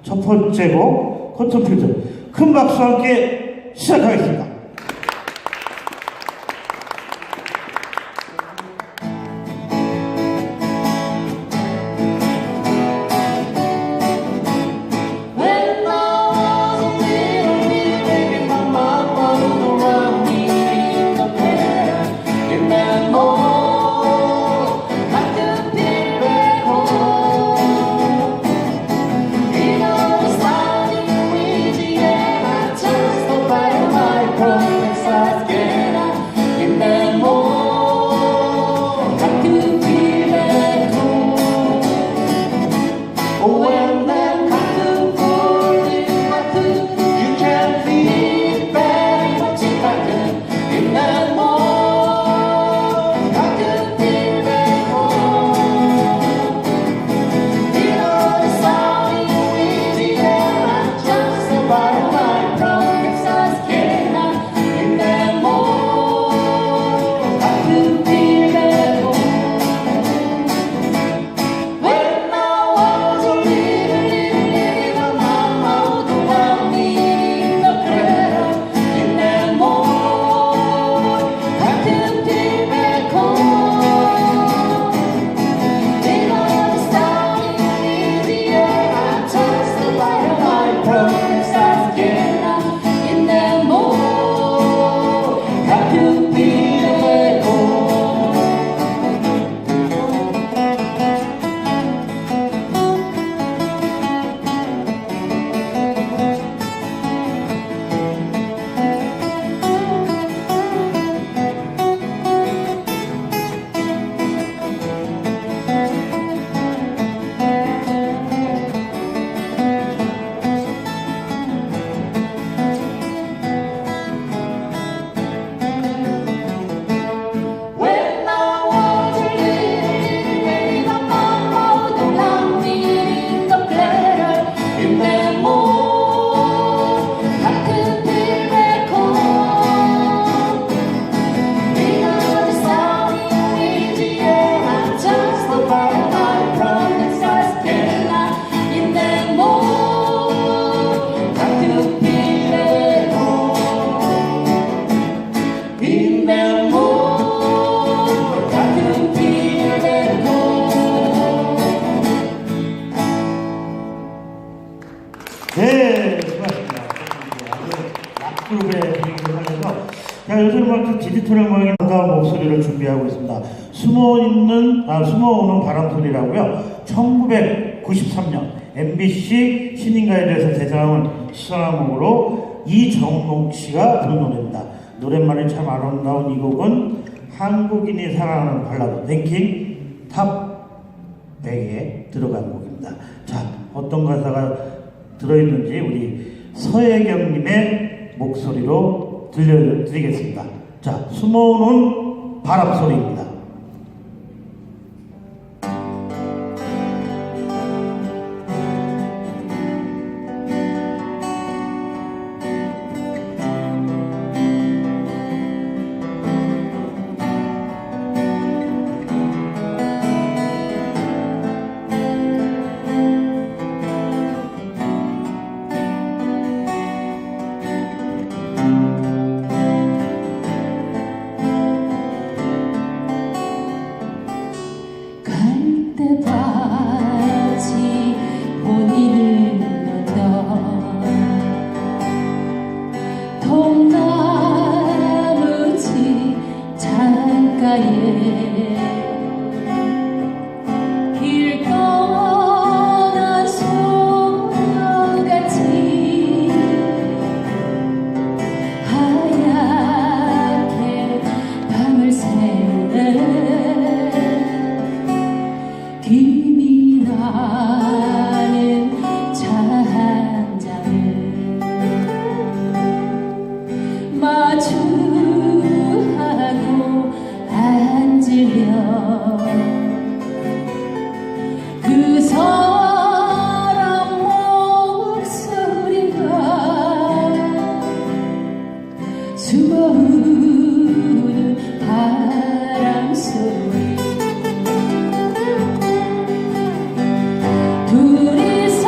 첫 번째 곡 커튼필드 큰 박수와 함께 시작하겠습니다. 네, 수고하셨습니다. 락그룹의 분위기를 살려서 요즘 막 디지털 모양의 반가운 목소리를 준비하고 있습니다. 숨어오는 바람소리라고요. 1993년 MBC 신인가에 대해서 대상을 수상한 곡으로 이정록 씨가 부른 노래입니다. 노랫말이 참 아름다운 이 곡은 한국인이 사랑하는 발라드 랭킹 탑 100에 들어간 곡입니다. 자, 어떤 가사가 들어있는지 우리 서혜경님의 목소리로 들려드리겠습니다. 자, 숨어오는 바람소리입니다. 때까지 본인을 눌렀던 통나무지 창가에 길 떠난 소녀같이 하얗게 밤을 새우는 김이 나는 차 한 잔을 마주하고 앉으려 그 사람 목소리가 숨어오는 바람소리 둘이서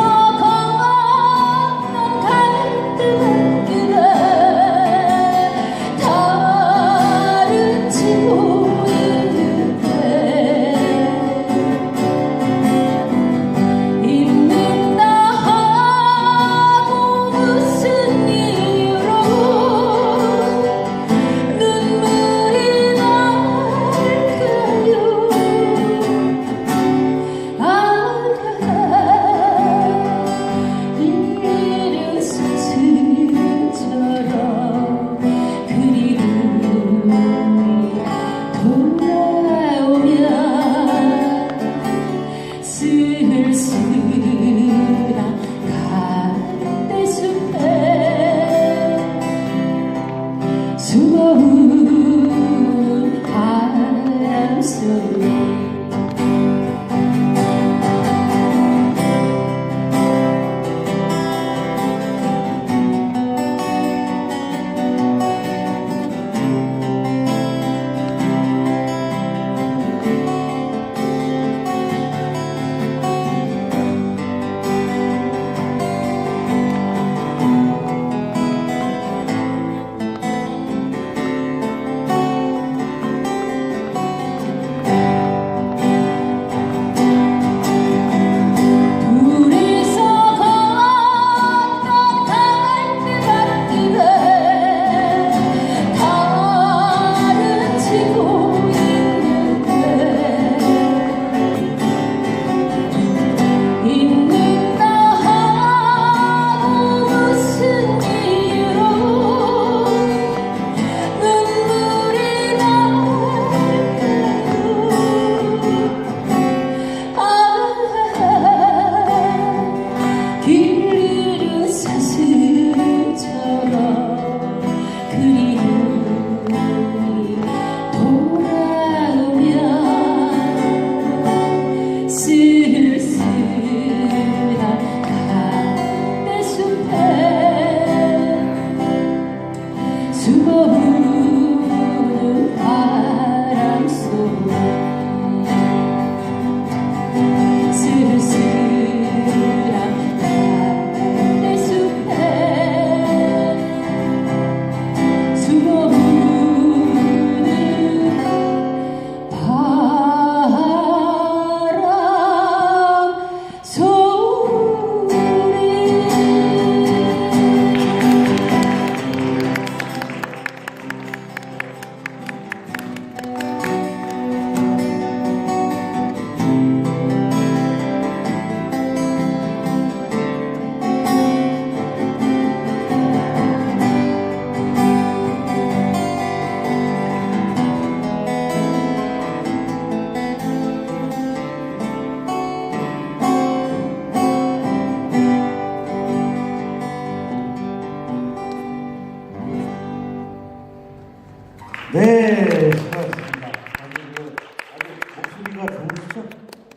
아시죠?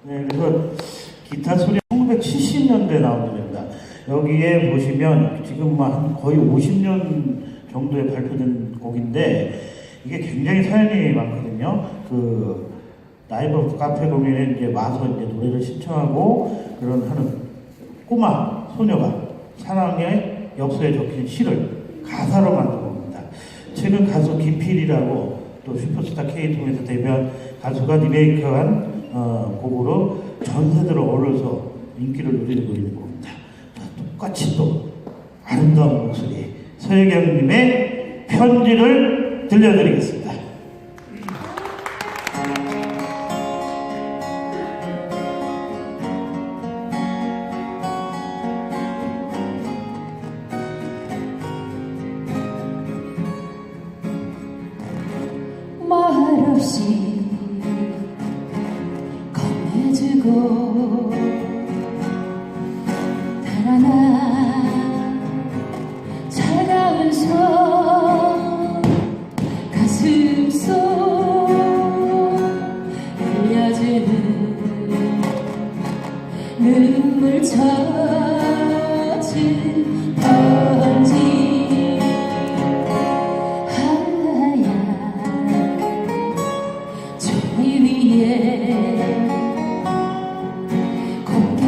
네, 그래서 기타 소리 1970년대에 나온 노래입니다. 여기에 보시면 지금 한 거의 50년 정도에 발표된 곡인데 이게 굉장히 사연이 많거든요. 그 라이브 카페 공연에 이제 와서 이제 노래를 신청하고 그런 하는 꼬마 소녀가 사랑의 엽서에 적힌 시를 가사로 만든 겁니다. 최근 가수 김필이라고 또 슈퍼스타 K 통해서 데뷔한 가수가 리메이크한 곡으로 전 세대로 어울려서 인기를 누리고 있는 곡입니다. 자, 똑같이 또 아름다운 목소리 서혜경님의 편지를 들려드리겠습니다. 말없이 건네주고 달아나 차가운 손 가슴 속 흘려주는 눈물 젖은 편지 하얀 종이 위에 곱게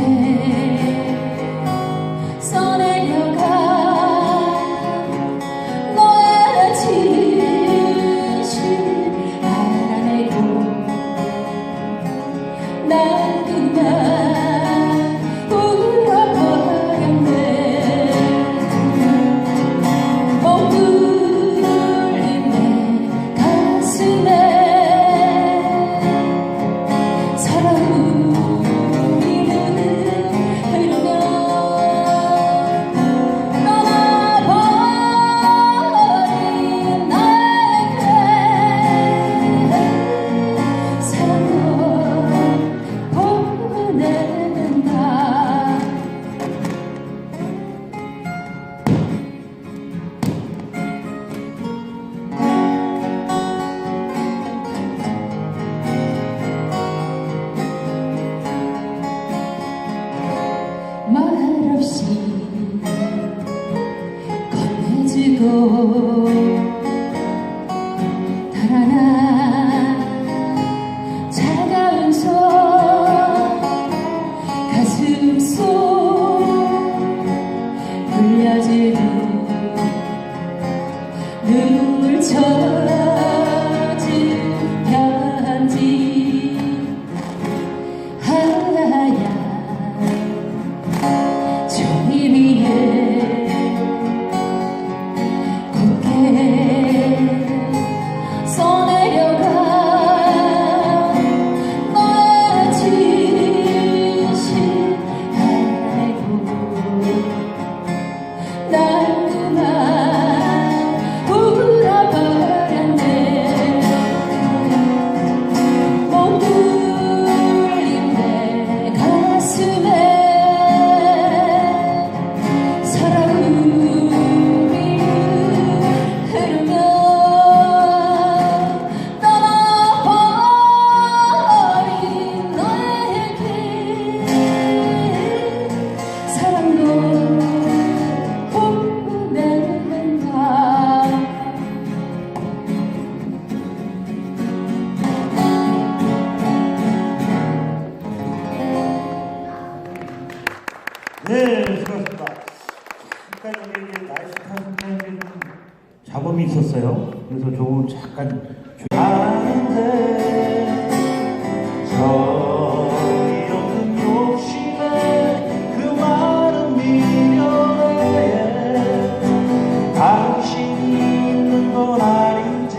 써내려가 너의 진실 알아내고 난 그만 울어버렸네. 멍들린 내 가슴에 사랑으로 흐르며 떠나버린 나에게 사랑도 보낸다. 말없이 건네주고 달아나 차가운 손 가슴 속 흘려주는 눈물 젖은 편지 하얀 종이 위에 곱게 써내려가 너의 진실 알고 난 그만 울어버렸네. 멍들린 내 가슴에 사랑으로 흐르며 떠나버린 너에게 사랑도 보낸다. 네, 수고하셨습니다. 잠깐 여기 날씨 탓인데 좀 잡음이 있었어요. 그래서 조금 잠깐 아는데 저리 없는 욕심에 그 많은 미련에 당신이 있는 건 아닌지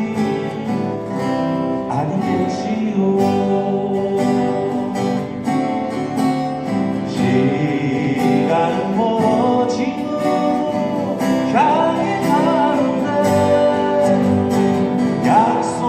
아니겠지요. 시간은 멀어지고 향해 가는데 약속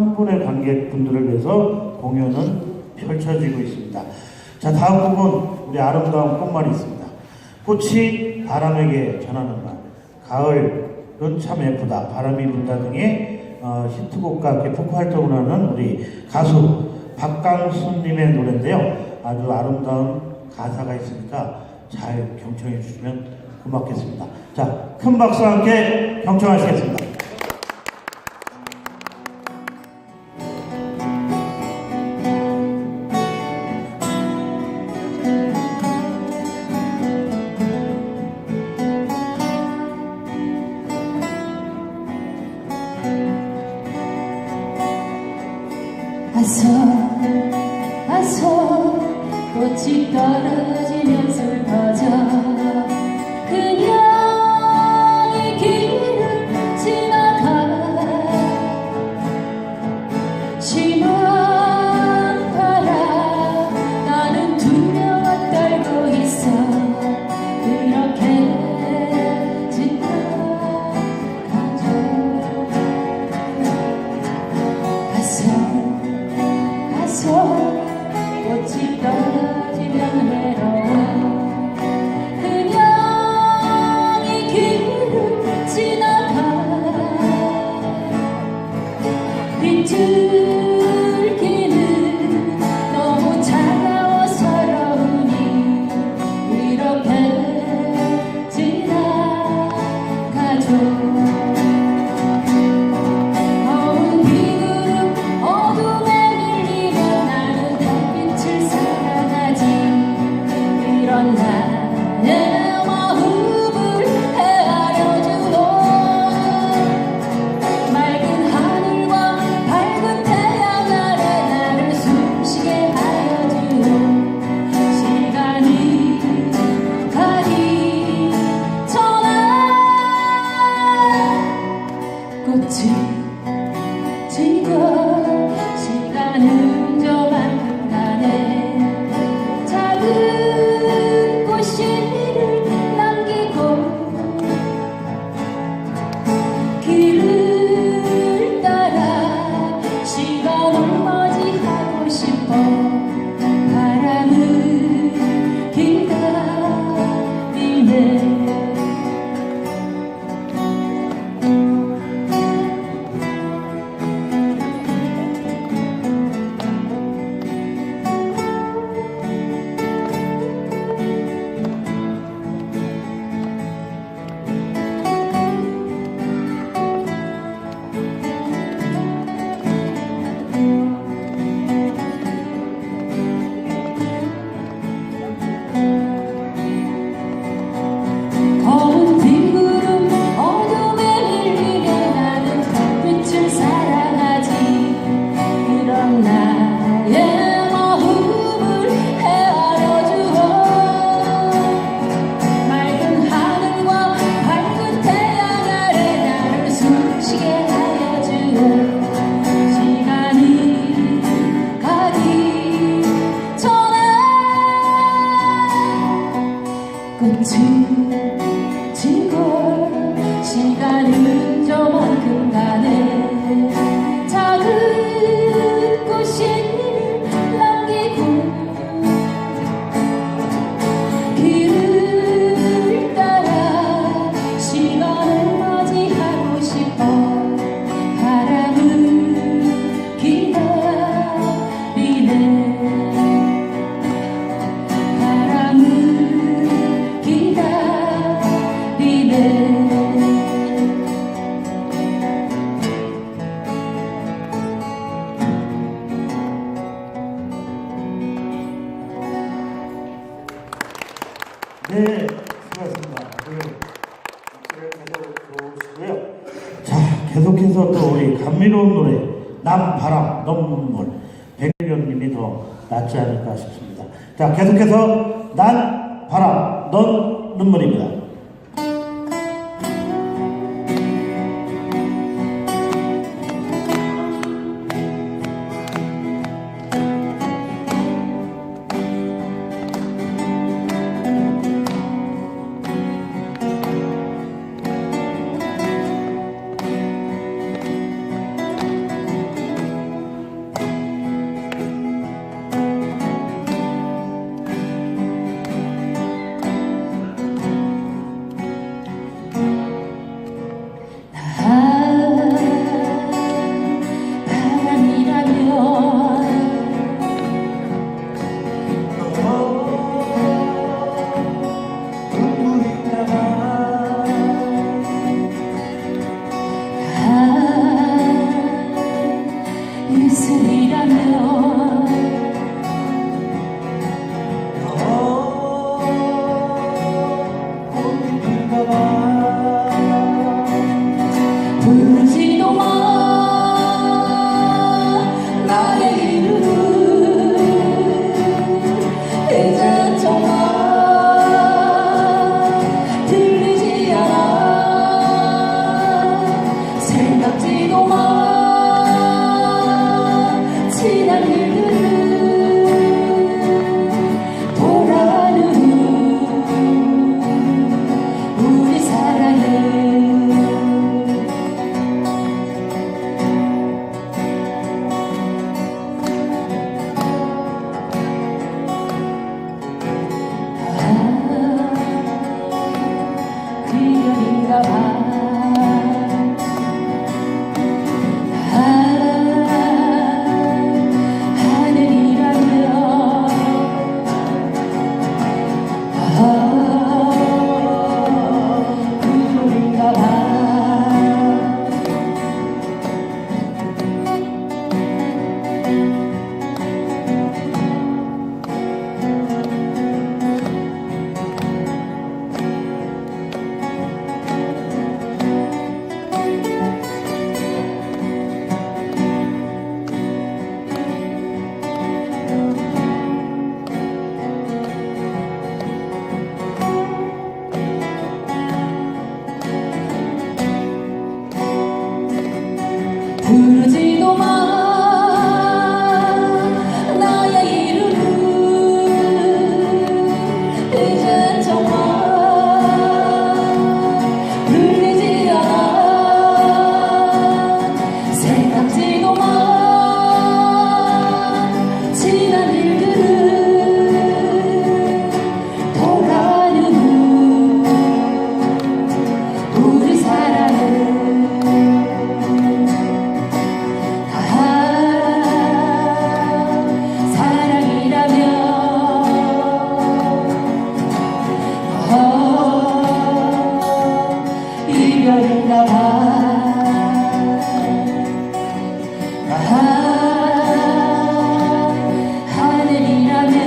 한 분의 관객분들을 위해서 공연은 펼쳐지고 있습니다. 자, 다음 곡은 우리 아름다운 꽃말이 있습니다. 꽃이 바람에게 전하는 말, 가을은 참 예쁘다, 바람이 분다 등의 히트곡과 함께 포크 활동을 하는 우리 가수 박강수님의 노래인데요. 아주 아름다운 가사가 있으니까 잘 경청해 주시면 고맙겠습니다. 자, 큰 박수와 함께 경청하시겠습니다. 아서 아서 꽃이 떨어지면 슬퍼져 그녀의 길을 지나가 심한 바람 나는 두려워 떨고 있어 그렇게 지나가죠 가서 꽃이 떨어지면 외로워 그녀의 길을 지나가 비틀기는 너무 차가워 서러우니 이렇게 지나가죠 나의 마음을 헤아려주고 맑은 하늘과 밝은 태양 아래 나를 숨쉬게 하여주고 시간이 가기 전에 꽃이 지고 시간은 저만큼 가네 작은 꽃씨를 남기고 길을 따라 시간을 맞이하고 싶어 바람을 기다리네 꽃이 지고 시간은 저만큼 가네 작은 꽃씨를 남기고 길을 따라 시간을 맞이하고 싶어 바람을 기다리네 네, 수고하셨습니다. 목소리를 계속 좋으시고요. 자, 계속해서 또 우리 감미로운 노래 남 바람 넌 눈물 백일현님이 더 낫지 않을까 싶습니다. 자, 계속해서 난 바람 넌 눈물입니다. 스승이라면 부르지도 마 나의 이름 이젠 정말 들리지 않아 생각지도 마 지난 일들을 돌아가는 우리 사랑을 그녀인가 봐 그녀인가 봐 부르지도 마 나의 이름을 이젠 정말 들리지 않아 생각지도 마 지난 일들을 돌아가는 우리 사랑을 이별인가 봐 하늘이라면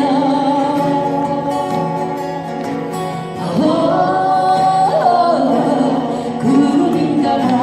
구름인가 봐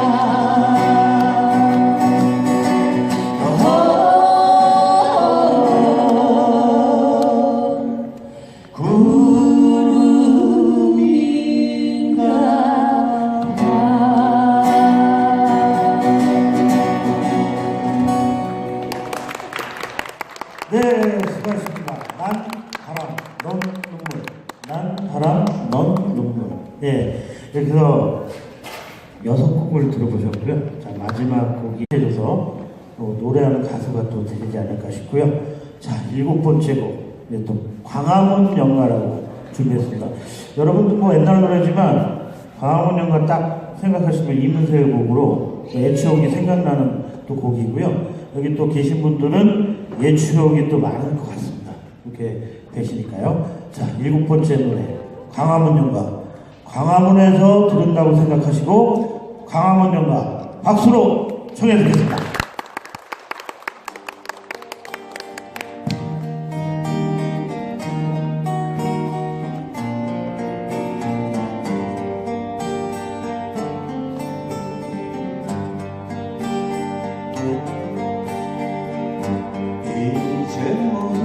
네, 수고하셨습니다. 난 바람, 넌 눈물. 난 바람, 넌 눈물. 예, 그래서 6곡을 들어보셨고요. 자, 마지막 곡이 해줘서 또 노래하는 가수가 또 되지 않을까 싶고요. 자, 7번째 곡. 네, 또 광화문 연가라고 준비했습니다. 여러분들 뭐 옛날 노래지만 광화문 연가 딱 생각하시면 이문세의 곡으로 옛 추억이 생각나는 또 곡이고요. 여기 또 계신 분들은 옛 추억이 또 많을 것 같습니다. 이렇게 되시니까요. 자, 7번째 노래 광화문 연가. 광화문에서 들은다고 생각하시고 광화문 연가 박수로 청해 드리겠습니다. 이제 모두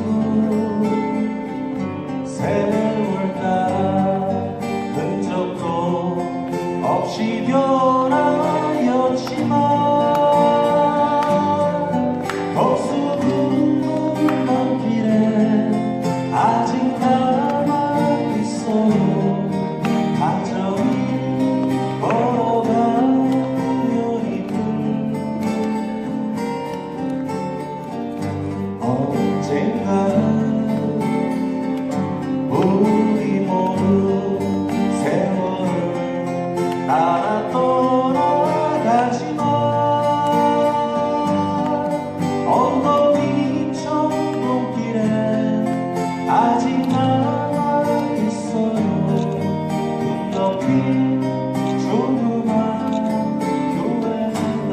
세월 따라 흔적도 없이 변하였지만 거스르는 길에 아직 남아있어요. 다정히 걸어가며 있는 언젠가 우리 모두 세월을 따라 떠나가지만 언덕 위천 눈길에 아직 남아있어요. 눈높이 조그만 교회가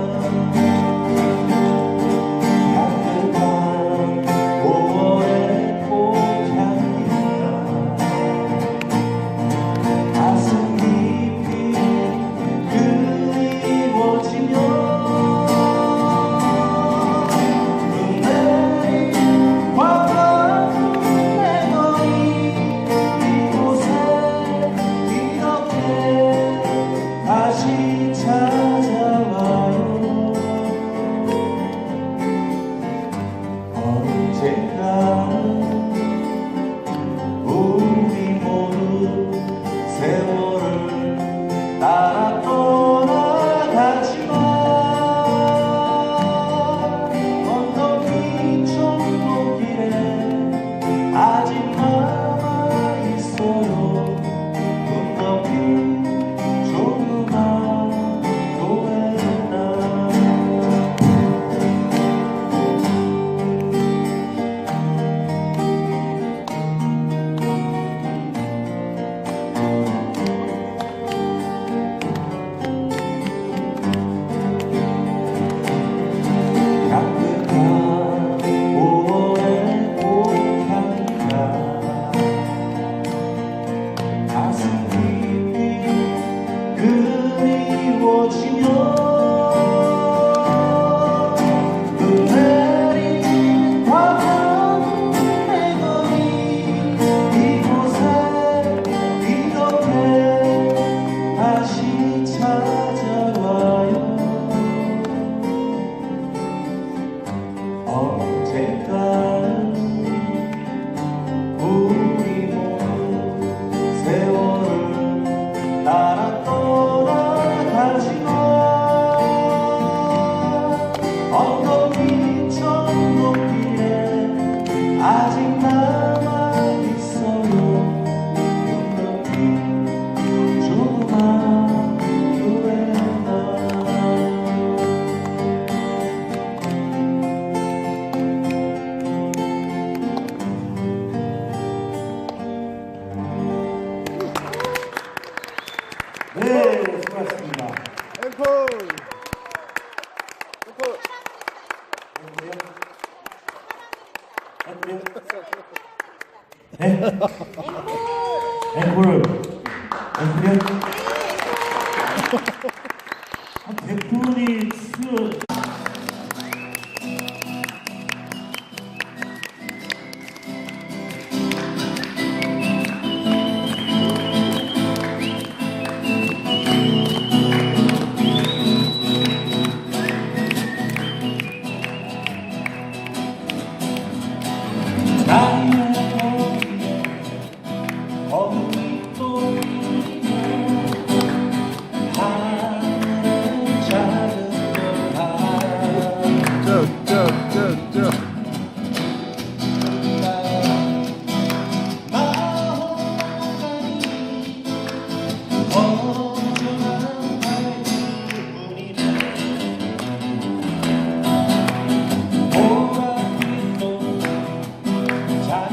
언젠가는 우리 모두 세월을 따라 떠나가지만 언덕 위 천국길에 아직 남아있어요 눈높이 조그만 교회나 네, 수고하셨습니다. 앵콜! 앵콜! 네? 앵콜. 앵콜이요? 한 100분이 자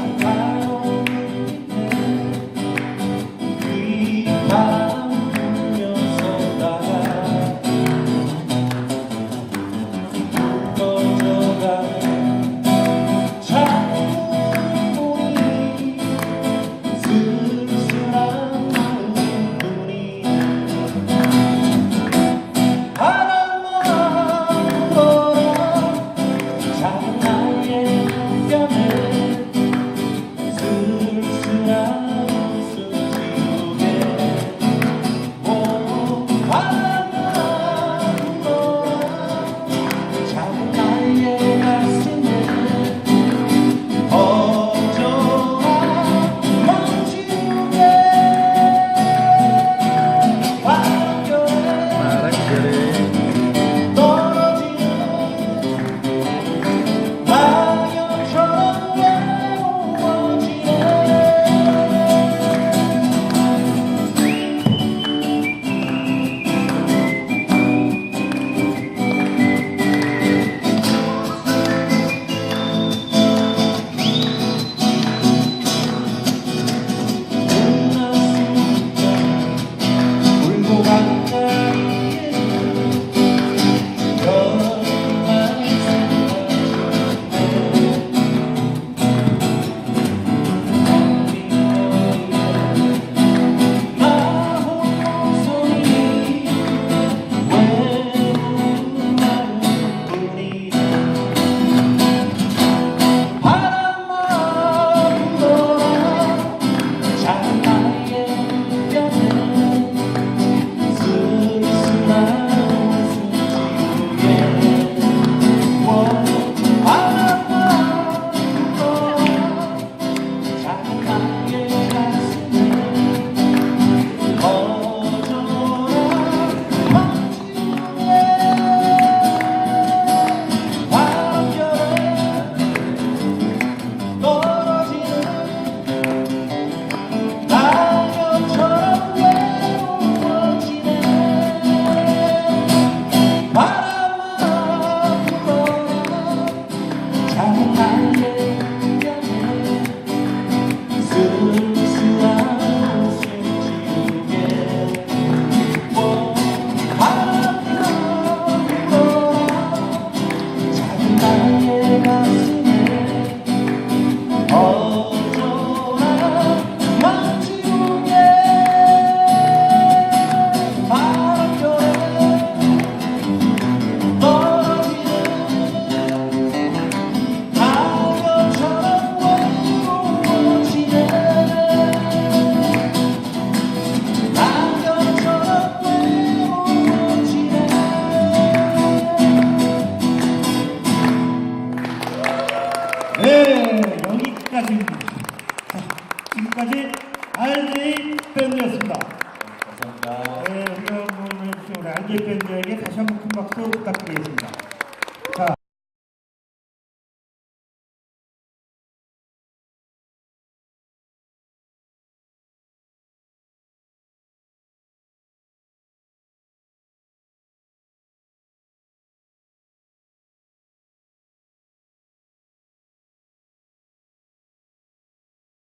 네, 여기까지입니다. 자, 지금까지 RJ 밴드였습니다. 감사합니다. 네, 우리가 오늘 해주신 우리 RJ 밴드에게 다시 한번 큰 박수 부탁드리겠습니다.